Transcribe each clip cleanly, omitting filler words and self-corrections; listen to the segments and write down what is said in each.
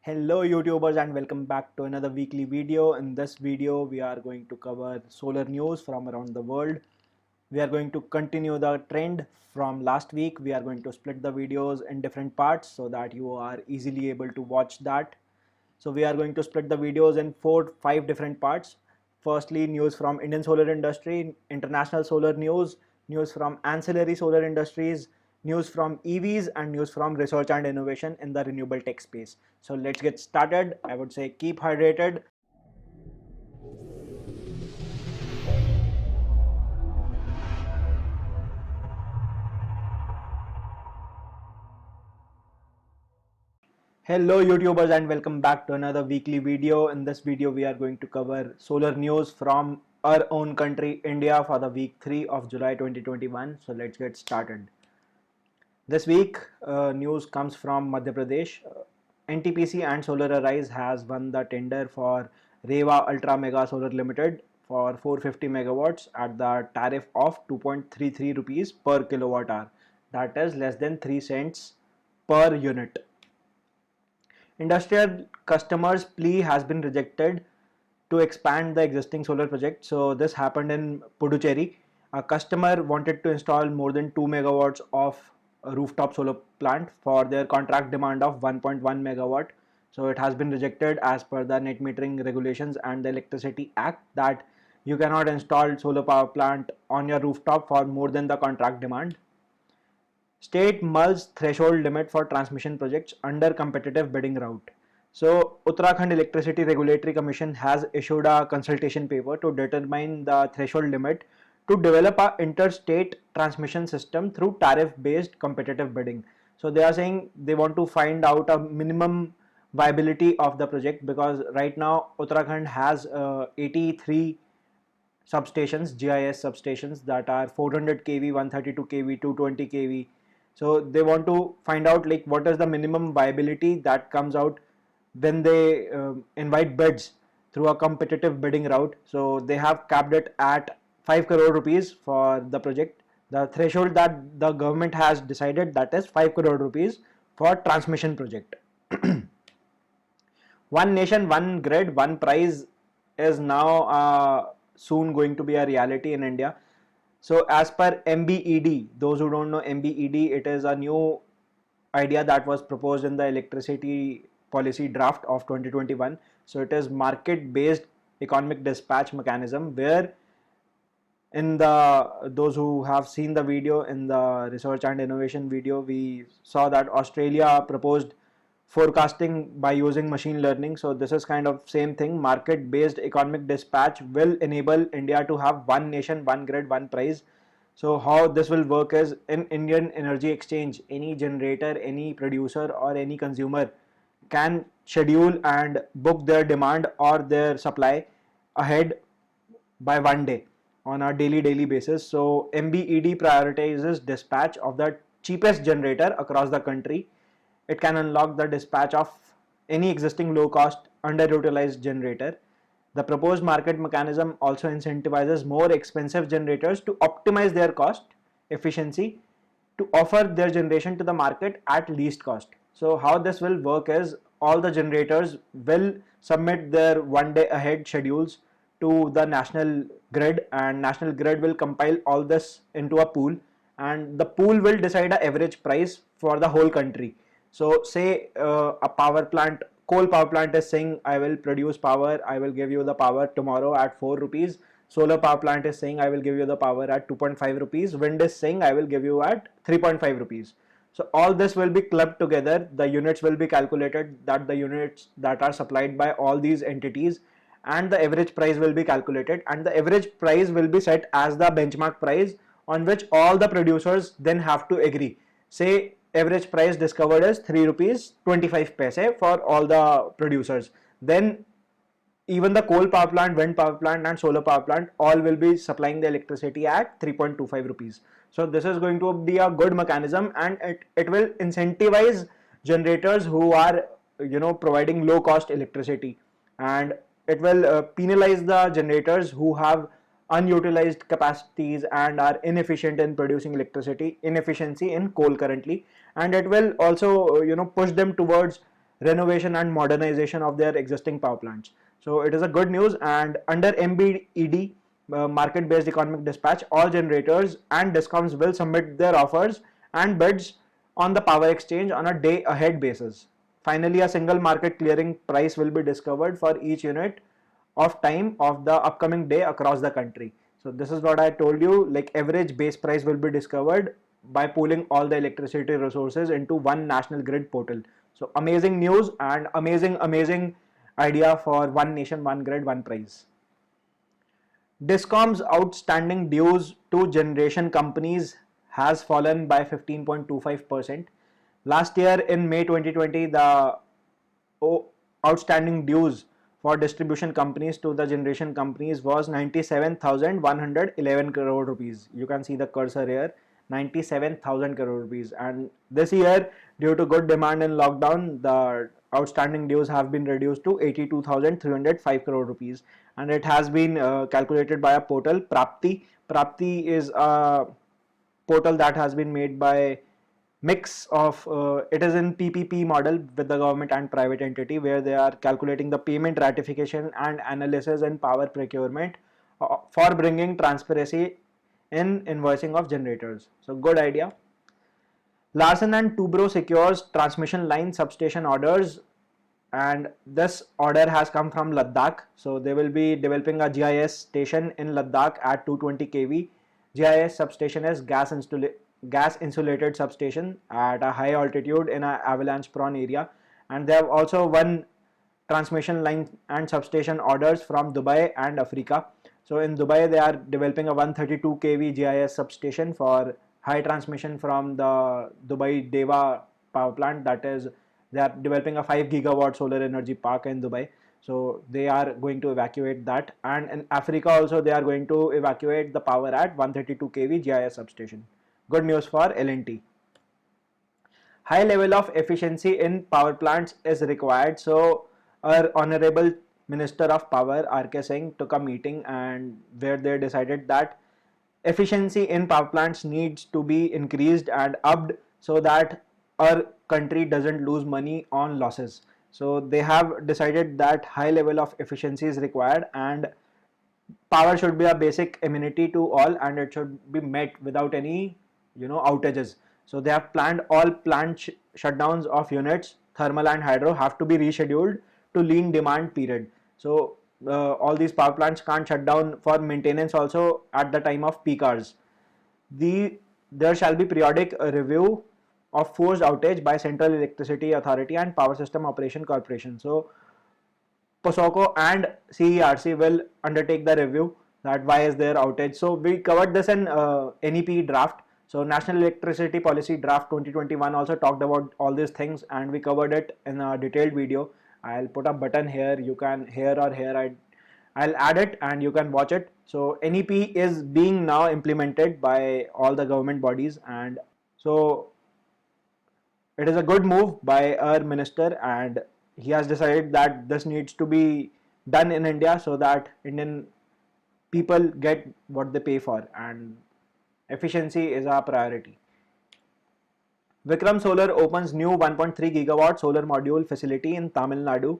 Hello YouTubers and welcome back to another weekly video. In this video we are going to cover solar news from around the world. We are going to continue the trend from last week. We are going to split the videos in different parts so that you are easily able to watch that. So we are going to split the videos in 5 different parts. Firstly, news from Indian solar industry, international solar news, news from ancillary solar industries, news from EVs, and news from research and innovation in the renewable tech space. So let's get started. I would say keep hydrated. Hello YouTubers and welcome back to another weekly video. In this video we are going to cover solar news from our own country India for the week 3 of July 2021. So let's get started. This week news comes from Madhya Pradesh. NTPC and SolarArise has won the tender for Rewa Ultra Mega Solar Limited for 450 megawatts at the tariff of 2.33 rupees per kilowatt hour. That is less than 3 cents per unit. Industrial customers' plea has been rejected to expand the existing solar project. So this happened in Puducherry. A customer wanted to install more than 2 megawatts of a rooftop solar plant for their contract demand of 1.1 megawatt. So it has been rejected as per the net metering regulations and the Electricity Act that you cannot install solar power plant on your rooftop for more than the contract demand. State mulls threshold limit for transmission projects under competitive bidding route. So Uttarakhand Electricity Regulatory Commission has issued a consultation paper to determine the threshold limit to develop a interstate transmission system through tariff-based competitive bidding. So they are saying they want to find out a minimum viability of the project, because right now Uttarakhand has 83 substations, GIS substations, that are 400 kV, 132 kV, 220 kV. So they want to find out like what is the minimum viability that comes out when they invite bids through a competitive bidding route. So they have capped it at 5 crore rupees for the project. The threshold that the government has decided, that is 5 crore rupees for transmission project. One nation, one grid, one price is now soon going to be a reality in India. So as per MBED, those who don't know MBED, it is a new idea that was proposed in the electricity policy draft of 2021. So it is market based economic dispatch mechanism, where in those who have seen the video, in the research and innovation video, we saw that Australia proposed forecasting by using machine learning. So this is kind of same thing. Market based economic dispatch will enable India to have one nation, one grid, one price. So how this will work is, in Indian Energy Exchange, any generator, any producer or any consumer can schedule and book their demand or their supply ahead by one day on a daily basis. So MBED prioritizes dispatch of the cheapest generator across the country. It can unlock the dispatch of any existing low cost underutilized generator. The proposed market mechanism also incentivizes more expensive generators to optimize their cost efficiency to offer their generation to the market at least cost. So how this will work is, all the generators will submit their one day ahead schedules to the national grid, and national grid will compile all this into a pool, and the pool will decide an average price for the whole country. So say a coal power plant is saying I will produce power, I will give you the power tomorrow at 4 rupees. Solar power plant is saying I will give you the power at 2.5 rupees. Wind is saying I will give you at 3.5 rupees. So all this will be clubbed together. The units will be calculated, that the units that are supplied by all these entities, and the average price will be calculated, and the average price will be set as the benchmark price on which all the producers then have to agree. Say average price discovered is 3 rupees 25 paise for all the producers. Then even the coal power plant, wind power plant and solar power plant all will be supplying the electricity at 3.25 rupees. So this is going to be a good mechanism, and it will incentivize generators who are providing low cost electricity, and it will penalize the generators who have unutilized capacities and are inefficient in producing electricity, inefficiency in coal currently, and it will also push them towards renovation and modernization of their existing power plants. So it is a good news. And under MBED, market-based economic dispatch, all generators and discoms will submit their offers and bids on the power exchange on a day ahead basis. Finally, a single market clearing price will be discovered for each unit of time of the upcoming day across the country. So this is what I told you, like average base price will be discovered by pooling all the electricity resources into one national grid portal. So amazing news and amazing idea for one nation, one grid, one price. Discom's outstanding dues to generation companies has fallen by 15.25%. Last year in May 2020, the outstanding dues for distribution companies to the generation companies was 97,111 crore rupees. You can see the cursor here, 97,000 crore rupees. And this year, due to good demand and lockdown, the outstanding dues have been reduced to 82,305 crore rupees. And it has been calculated by a portal, Prapti. Prapti is a portal that has been made by mix of it is in PPP model with the government and private entity, where they are calculating the payment ratification and analysis and power procurement for bringing transparency in invoicing of generators. So good idea. Larsen and Toubro secures transmission line substation orders, and this order has come from Ladakh. So they will be developing a GIS station in Ladakh at 220 kV. GIS substation is gas insulated substation at a high altitude in an avalanche prone area, and they have also won transmission line and substation orders from Dubai and Africa. So in Dubai they are developing a 132 kV GIS substation for high transmission from the Dubai Deva power plant. That is, they are developing a 5 gigawatt solar energy park in Dubai. So they are going to evacuate that, and in Africa also they are going to evacuate the power at 132 kV GIS substation. Good news for L&T. High level of efficiency in power plants is required. So our Honorable Minister of Power R.K. Singh took a meeting, and where they decided that efficiency in power plants needs to be increased and upped so that our country doesn't lose money on losses. So they have decided that high level of efficiency is required, and power should be a basic amenity to all, and it should be met without any outages. So they have planned all plant shutdowns of units, thermal and hydro, have to be rescheduled to lean demand period. So all these power plants can't shut down for maintenance also at the time of peak hours. There shall be periodic review of forced outage by Central Electricity Authority and Power System Operation Corporation. So POSOCO and CERC will undertake the review that why is there outage. So we covered this in NEP draft. So National Electricity Policy Draft 2021 also talked about all these things, and we covered it in a detailed video. I'll put a button here, you can here or here, I'll add it and you can watch it. So NEP is being now implemented by all the government bodies, and so it is a good move by our minister, and he has decided that this needs to be done in India so that Indian people get what they pay for, and efficiency is our priority. Vikram Solar opens new 1.3 gigawatt solar module facility in Tamil Nadu.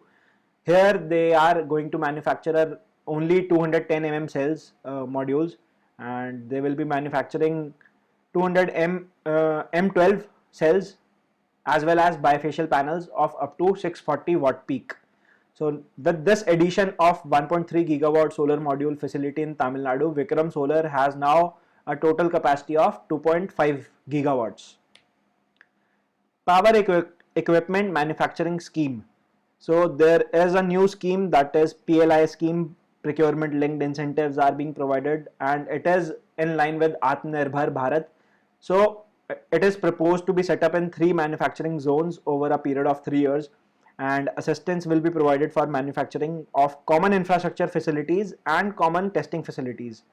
Here they are going to manufacture only 210 mm cells modules, and they will be manufacturing 200 M12 cells as well as bifacial panels of up to 640 watt peak. So with this addition of 1.3 gigawatt solar module facility in Tamil Nadu, Vikram Solar has now a total capacity of 2.5 gigawatts. Power equipment manufacturing scheme. So there is a new scheme, that is PLI scheme, procurement linked incentives are being provided, and it is in line with Atmanirbhar Bharat. So it is proposed to be set up in 3 manufacturing zones over a period of 3 years, and assistance will be provided for manufacturing of common infrastructure facilities and common testing facilities.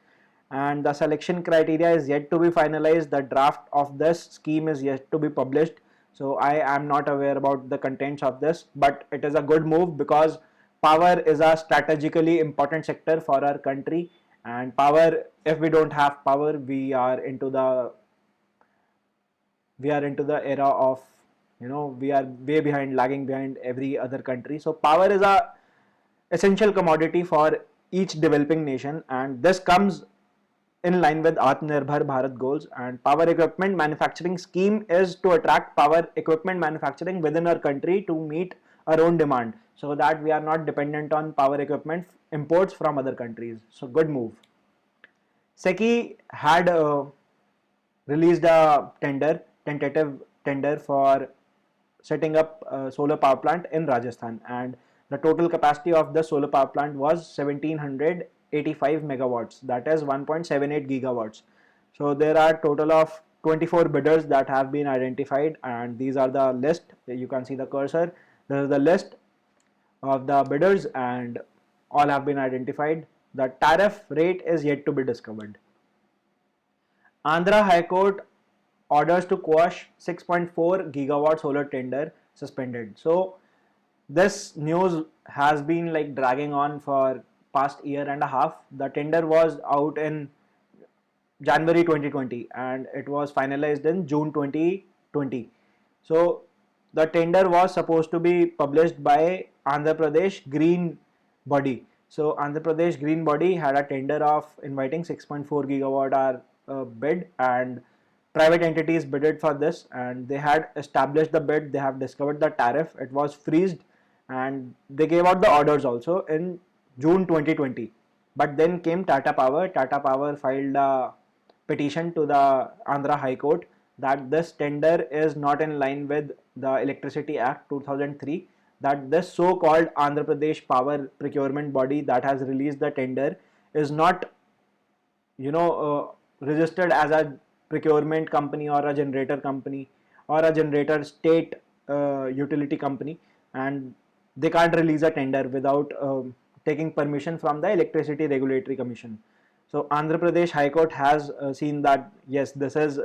And the selection criteria is yet to be finalized. The draft of this scheme is yet to be published. So I am not aware about the contents of this, but it is a good move because power is a strategically important sector for our country, and power, if we don't have power, we are into the era of we are way behind, lagging behind every other country. So power is a essential commodity for each developing nation, and this comes in line with Atmanirbhar Bharat goals. And power equipment manufacturing scheme is to attract power equipment manufacturing within our country to meet our own demand, so that we are not dependent on power equipment imports from other countries. So good move. SECI had released a tentative tender for setting up a solar power plant in Rajasthan, and the total capacity of the solar power plant was 1785 megawatts, that is 1.78 gigawatts. So there are total of 24 bidders that have been identified, and these are the list. You can see the cursor. This is the list of the bidders, and all have been identified. The tariff rate is yet to be discovered. Andhra High Court orders to quash 6.4 gigawatt solar tender suspended. So this news has been like dragging on for past year and a half. The tender was out in January 2020 and it was finalized in June 2020. So the tender was supposed to be published by Andhra Pradesh Green Body. So Andhra Pradesh Green Body had a tender of inviting 6.4 gigawatt hour bid, and private entities bidded for this, and they had established the bid. They have discovered the tariff. It was freezed, and they gave out the orders also in June 2020. But then came Tata Power. Tata Power filed a petition to the Andhra High Court that this tender is not in line with the Electricity Act 2003, that this so-called Andhra Pradesh Power Procurement Body that has released the tender is not registered as a procurement company or a generator company or a generator state utility company, and they can't release a tender without taking permission from the Electricity Regulatory Commission. So Andhra Pradesh High Court has seen that yes, this is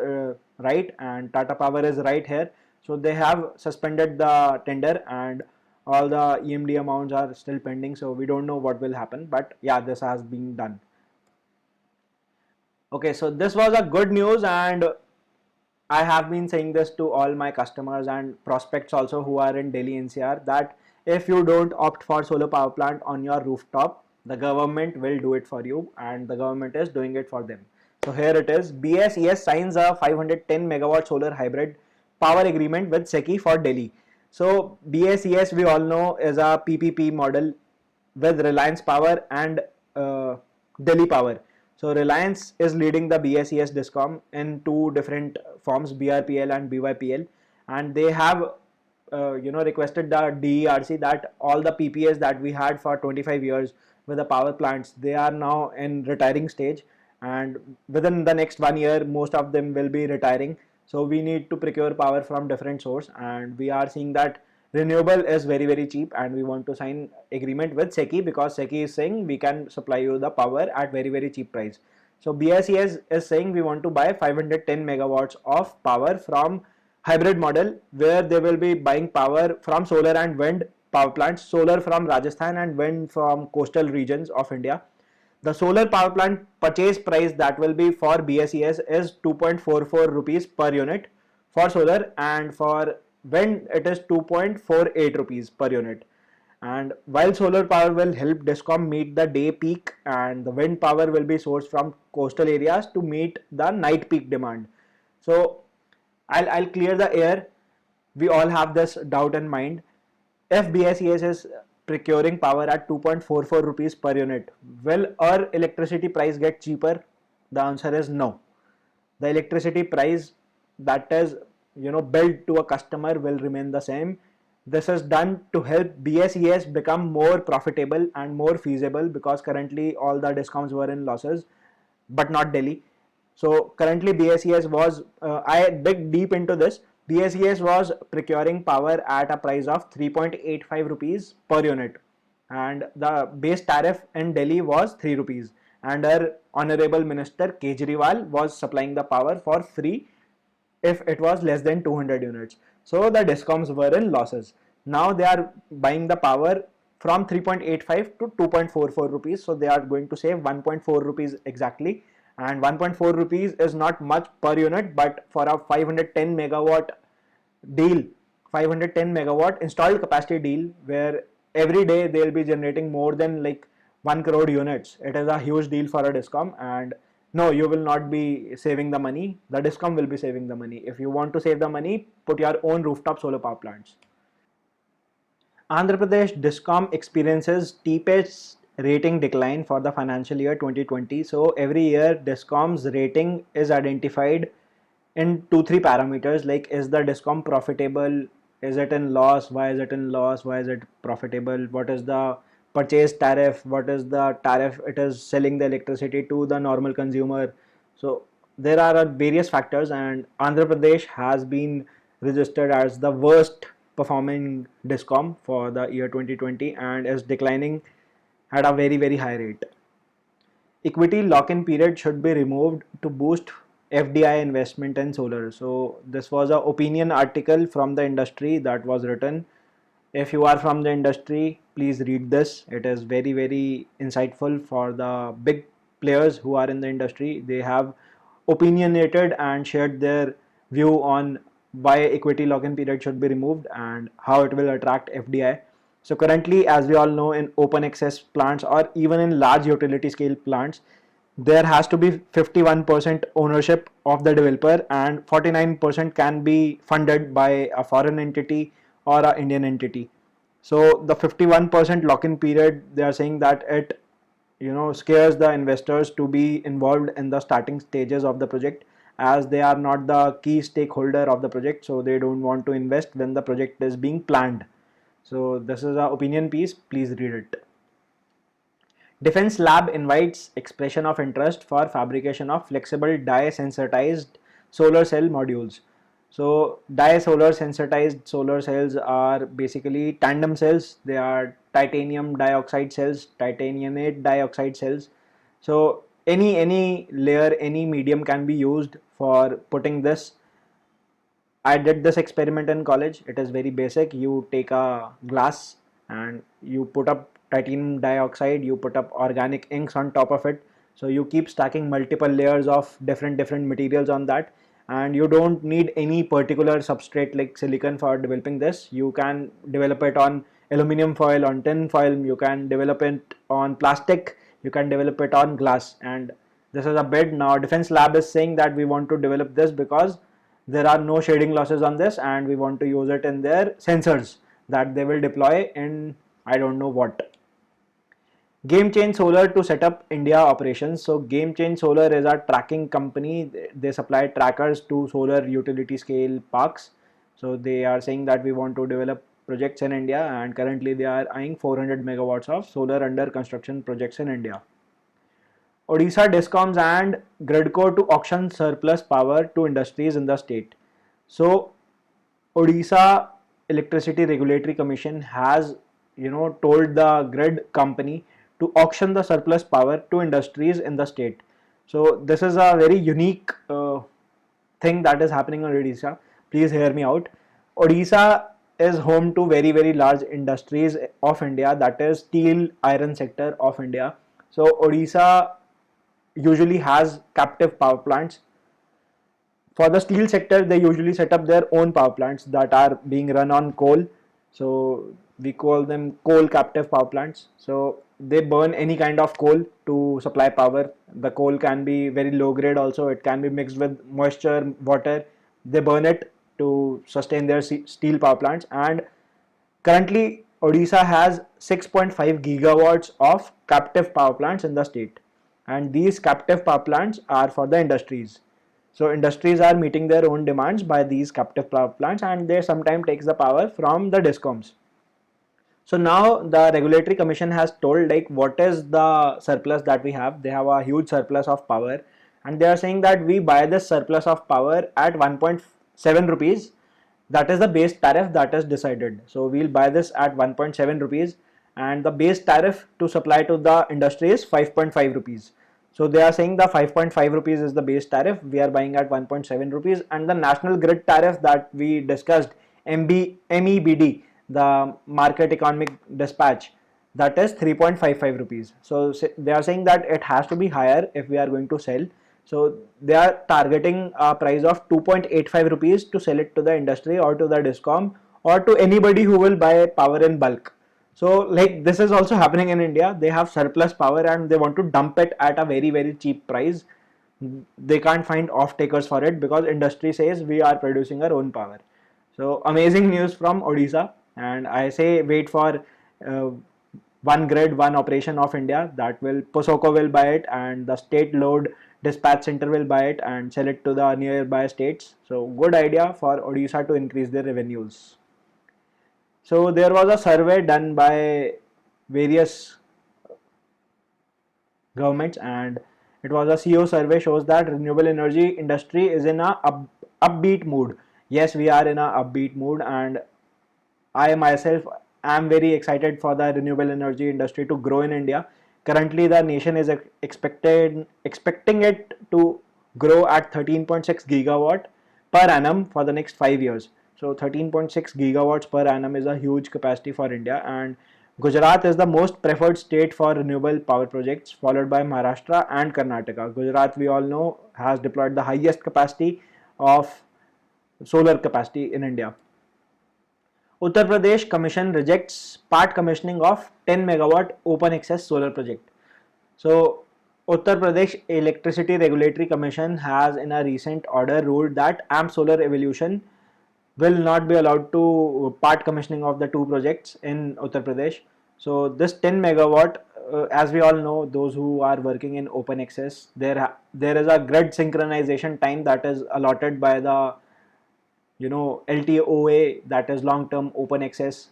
right and Tata Power is right here. So they have suspended the tender and all the EMD amounts are still pending. So we don't know what will happen, but yeah, this has been done. Okay, so this was a good news, and I have been saying this to all my customers and prospects also who are in Delhi NCR, that if you don't opt for solar power plant on your rooftop, the government will do it for you, and the government is doing it for them. So here it is. BSES signs a 510 megawatt solar hybrid power agreement with SECI for Delhi. So BSES, we all know, is a PPP model with Reliance Power and Delhi Power. So Reliance is leading the BSES Discom in two different forms, BRPL and BYPL, and they have requested the DERC that all the PPAs that we had for 25 years with the power plants, they are now in retiring stage, and within the next 1 year most of them will be retiring. So we need to procure power from different source, and we are seeing that renewable is very cheap, and we want to sign agreement with SECI because SECI is saying we can supply you the power at very cheap price. So BSES is saying we want to buy 510 megawatts of power from hybrid model, where they will be buying power from solar and wind power plants, solar from Rajasthan and wind from coastal regions of India. The solar power plant purchase price that will be for BSES is 2.44 rupees per unit for solar, and for wind it is 2.48 rupees per unit. And while solar power will help Discom meet the day peak, and the wind power will be sourced from coastal areas to meet the night peak demand. So I'll clear the air. We all have this doubt in mind. If BSES is procuring power at 2.44 rupees per unit, will our electricity price get cheaper? The answer is no. The electricity price that is billed to a customer will remain the same. This is done to help BSES become more profitable and more feasible, because currently all the discoms were in losses, but not Delhi. So currently BSES was, I dig deep into this, BSES was procuring power at a price of 3.85 rupees per unit, and the base tariff in Delhi was 3 rupees, and our Honorable Minister Kejriwal was supplying the power for free if it was less than 200 units. So the discoms were in losses. Now they are buying the power from 3.85 to 2.44 rupees. So they are going to save 1.4 rupees exactly. And 1.4 rupees is not much per unit, but for a 510 megawatt deal 510 megawatt installed capacity deal where every day they'll be generating more than like 1 crore units. It is a huge deal for a discom, and no, you will not be saving the money. The discom will be saving the money. If you want to save the money, put your own rooftop solar power plants. Andhra Pradesh Discom experiences steepest rating decline for the financial year 2020. So every year Discom's rating is identified in 2-3 parameters, like is the Discom profitable, is it in loss, why is it in loss, why is it profitable, what is the purchase tariff, what is the tariff it is selling the electricity to the normal consumer. So there are various factors, and Andhra Pradesh has been registered as the worst performing discom for the year 2020 and is declining at a very high rate. Equity lock-in period should be removed to boost FDI investment in solar. So this was an opinion article from the industry that was written. If you are from the industry, please read this. It is very insightful for the big players who are in the industry. They have opinionated and shared their view on why equity lock-in period should be removed and how it will attract FDI. So currently, as we all know, in open access plants or even in large utility scale plants, there has to be 51% ownership of the developer and 49% can be funded by a foreign entity or an Indian entity. So the 51% lock-in period, they are saying that it scares the investors to be involved in the starting stages of the project, as they are not the key stakeholder of the project, so they don't want to invest when the project is being planned. So this is an opinion piece, please read it. Defense Lab invites expression of interest for fabrication of flexible dye sensitized solar cell modules. So dye solar sensitized solar cells are basically tandem cells. They are titanium dioxide cells, titaniumate dioxide cells. So any layer, any medium can be used for putting this. I did this experiment in college. It is very basic. You take a glass and you put up titanium dioxide, you put up organic inks on top of it. So you keep stacking multiple layers of different materials on that, and you don't need any particular substrate like silicon for developing this. You can develop it on aluminum foil, on tin foil, you can develop it on plastic, you can develop it on glass, and this is a bid. Now Defense Lab is saying that we want to develop this because there are no shading losses on this and we want to use it in their sensors that they will deploy in I don't know what. GameChange Solar to set up India operations. So GameChange Solar is a tracking company. They supply trackers to solar utility scale parks. So they are saying that we want to develop projects in India, and currently they are eyeing 400 megawatts of solar under construction projects in India. Odisha Discoms and Gridco to auction surplus power to industries in the state. So Odisha Electricity Regulatory Commission has told the grid company to auction the surplus power to industries in the state. So this is a very unique thing that is happening in Odisha. Please hear me out. Odisha is home to very large industries of India, that is steel iron sector of India. So Odisha usually has captive power plants. For the steel sector, they usually set up their own power plants that are being run on coal. So we call them coal captive power plants. So they burn any kind of coal to supply power. The coal can be very low grade also. It can be mixed with moisture, water. They burn it to sustain their steel power plants. And currently, Odisha has 6.5 gigawatts of captive power plants in the state. And these captive power plants are for the industries. So industries are meeting their own demands by these captive power plants, and they sometimes takes the power from the discoms. So now the regulatory commission has told like what is the surplus that we have. They have a huge surplus of power, and they are saying that we buy this surplus of power at 1.7 rupees. That is the base tariff that is decided. So we'll buy this at 1.7 rupees, and the base tariff to supply to the industry is 5.5 rupees. So they are saying the 5.5 rupees is the base tariff. We are buying at 1.7 rupees, and the national grid tariff that we discussed, MEBD, the market economic dispatch, that is 3.55 rupees. So they are saying that it has to be higher if we are going to sell. So they are targeting a price of 2.85 rupees to sell it to the industry or to the discom or to anybody who will buy power in bulk. So like this is also happening in India. They have surplus power and they want to dump it at a very very cheap price. They can't find off takers for it because industry says we are producing our own power. So amazing news from Odisha, and I say wait for uh, one grid, one operation of India. That will POSOCO will buy it, and the state load dispatch center will buy it and sell it to the nearby states. So good idea for Odisha to increase their revenues. So there was a survey done by various governments, and it was a CO survey shows that renewable energy industry is in a upbeat mood. Yes, we are in a upbeat mood, and I myself am very excited for the renewable energy industry to grow in India. Currently, the nation is expecting it to grow at 13.6 gigawatt per annum for the next 5 years. So 13.6 gigawatts per annum is a huge capacity for India, and Gujarat is the most preferred state for renewable power projects, followed by Maharashtra and Karnataka. Gujarat, we all know, has deployed the highest capacity of solar capacity in India. Uttar Pradesh Commission rejects part commissioning of 10 megawatt open access solar project. So, Uttar Pradesh Electricity Regulatory Commission has in a recent order ruled that AMP Solar Evolution will not be allowed to part commissioning of the two projects in Uttar Pradesh. So, this 10 megawatt, as we all know, those who are working in open access, there is a grid synchronization time that is allotted by the LTOA, that is long term open access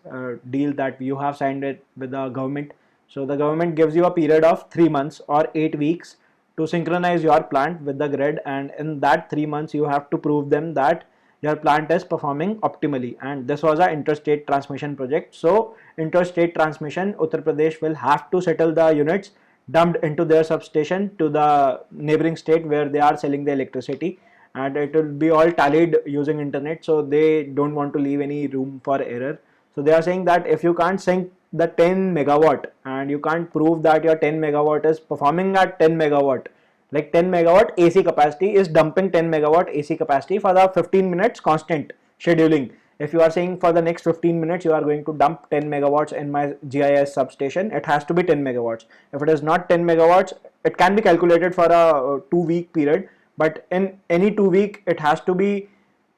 deal that you have signed it with the government. So the government gives you a period of 3 months or 8 weeks to synchronize your plant with the grid, and in that 3 months you have to prove them that your plant is performing optimally. And this was an interstate transmission project. So interstate transmission, Uttar Pradesh will have to settle the units dumped into their substation to the neighboring state where they are selling the electricity, and it will be all tallied using internet, so they don't want to leave any room for error. So they are saying that if you can't sync the 10 megawatt and you can't prove that your 10 megawatt is performing at 10 megawatt, like 10 megawatt AC capacity is dumping 10 megawatt AC capacity for the 15 minutes constant scheduling. If you are saying for the next 15 minutes you are going to dump 10 megawatts in my GIS substation, it has to be 10 megawatts. If it is not 10 megawatts, it can be calculated for a 2-week period, but in any 2 week it has to be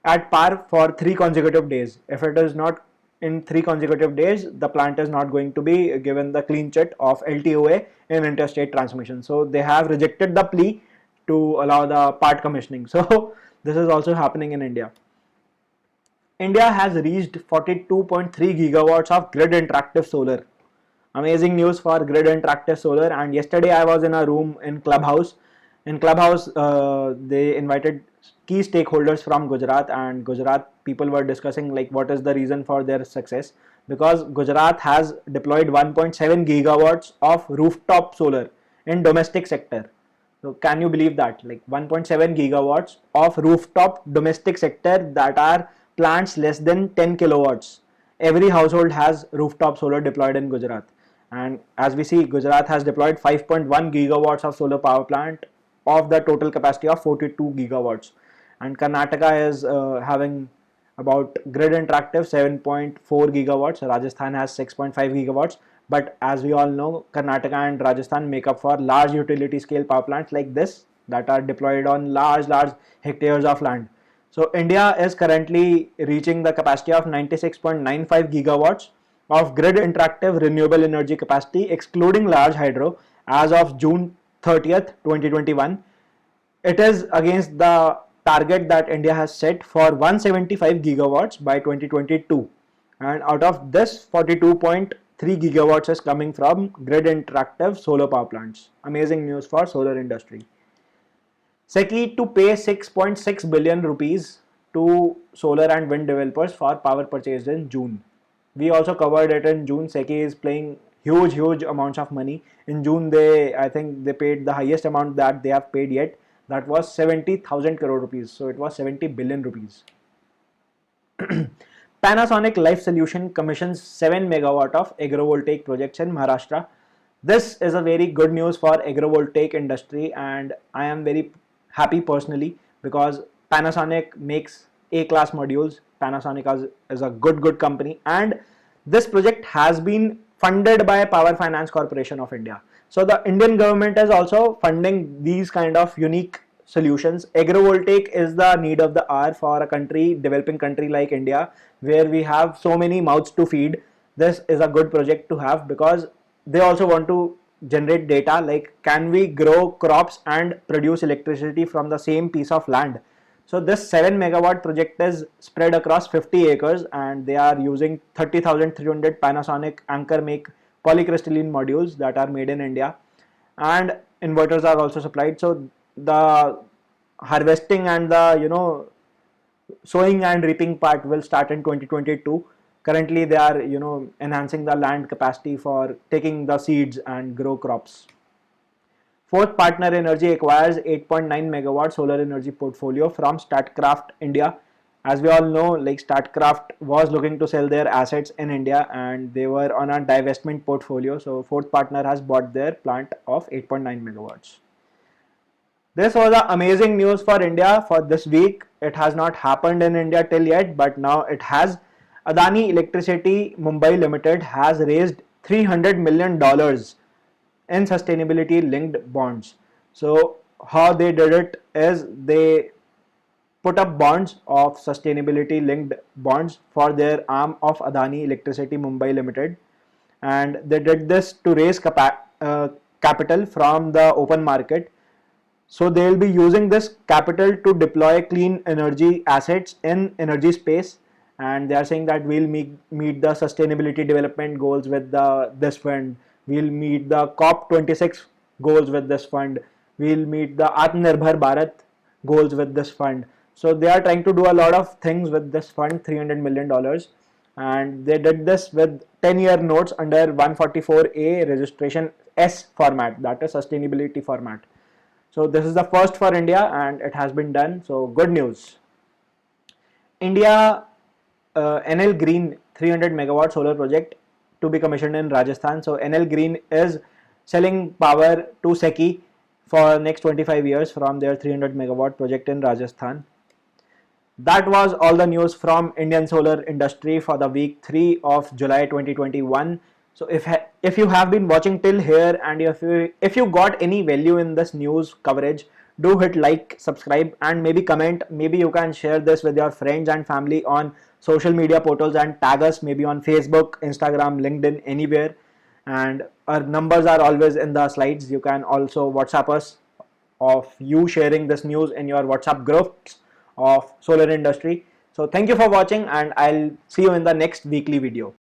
at par for 3 consecutive days. If it is not in 3 consecutive days, the plant is not going to be given the clean chit of LTOA in interstate transmission. So they have rejected the plea to allow the part commissioning. So this is also happening in India. India has reached 42.3 gigawatts of grid interactive solar. Amazing news for grid interactive solar. And yesterday I was in a room in Clubhouse. In Clubhouse, they invited key stakeholders from Gujarat, and Gujarat people were discussing like what is the reason for their success, because Gujarat has deployed 1.7 gigawatts of rooftop solar in domestic sector. So can you believe that, like 1.7 gigawatts of rooftop domestic sector, that are plants less than 10 kilowatts. Every household has rooftop solar deployed in Gujarat. And as we see, Gujarat has deployed 5.1 gigawatts of solar power plant of the total capacity of 42 gigawatts. And Karnataka is having about grid interactive 7.4 gigawatts. Rajasthan has 6.5 gigawatts. But as we all know, Karnataka and Rajasthan make up for large utility scale power plants like this that are deployed on large hectares of land. So India is currently reaching the capacity of 96.95 gigawatts of grid interactive renewable energy capacity, excluding large hydro, as of June 30th, 2021. It is against the target that India has set for 175 gigawatts by 2022. And out of this, 42.3 gigawatts is coming from grid interactive solar power plants. Amazing news for solar industry. SECI to pay 6.6 billion rupees to solar and wind developers for power purchased in June. We also covered it in June. SECI is paying huge amounts of money. In June, I think they paid the highest amount that they have paid yet. That was 70,000 crore rupees. So it was 70 billion rupees. Panasonic Life Solution commissions 7 megawatt of agrivoltaic projects in Maharashtra. This is a very good news for agrivoltaic industry, and I am very happy personally because Panasonic makes A-class modules. Panasonic is a good company, and this project has been funded by Power Finance Corporation of India. So the Indian government is also funding these kind of unique solutions. Agrivoltaic is the need of the hour for a country, developing country like India, where we have so many mouths to feed. This is a good project to have, because they also want to generate data like, can we grow crops and produce electricity from the same piece of land. So this 7 megawatt project is spread across 50 acres, and they are using 30,300 Panasonic Anchor make polycrystalline modules that are made in India, and inverters are also supplied. So the harvesting and the sowing and reaping part will start in 2022. Currently they are enhancing the land capacity for taking the seeds and grow crops. Fourth, Partner Energy acquires 8.9 megawatt solar energy portfolio from StarCraft India. As we all know, like, StarCraft was looking to sell their assets in India and they were on a divestment portfolio. So fourth partner has bought their plant of 8.9 megawatts. This was the amazing news for India for this week. It has not happened in India till yet, but now it has. Adani Electricity Mumbai Limited has raised $300 million in sustainability linked bonds. So how they did it is they put up bonds of sustainability linked bonds for their arm of Adani Electricity Mumbai Limited, and they did this to raise capital from the open market. So they will be using this capital to deploy clean energy assets in energy space, and they are saying that we'll meet the sustainability development goals with this fund. We'll meet the COP26 goals with this fund. We'll meet the Atmanirbhar Bharat goals with this fund. So they are trying to do a lot of things with this fund, $300 million. And they did this with 10-year notes under 144A registration S format, that is sustainability format. So this is the first for India and it has been done. So good news. India Enel Green 300 megawatt solar project to be commissioned in Rajasthan. So Enel Green is selling power to SECI for next 25 years from their 300 megawatt project in Rajasthan. That was all the news from Indian solar industry for the week 3 of July 2021. So if you have been watching till here and if you got any value in this news coverage, do hit like, subscribe and maybe comment. Maybe you can share this with your friends and family on social media portals and tag us maybe on Facebook, Instagram, LinkedIn, anywhere. And our numbers are always in the slides. You can also WhatsApp us of you sharing this news in your WhatsApp groups of solar industry. So thank you for watching and I'll see you in the next weekly video.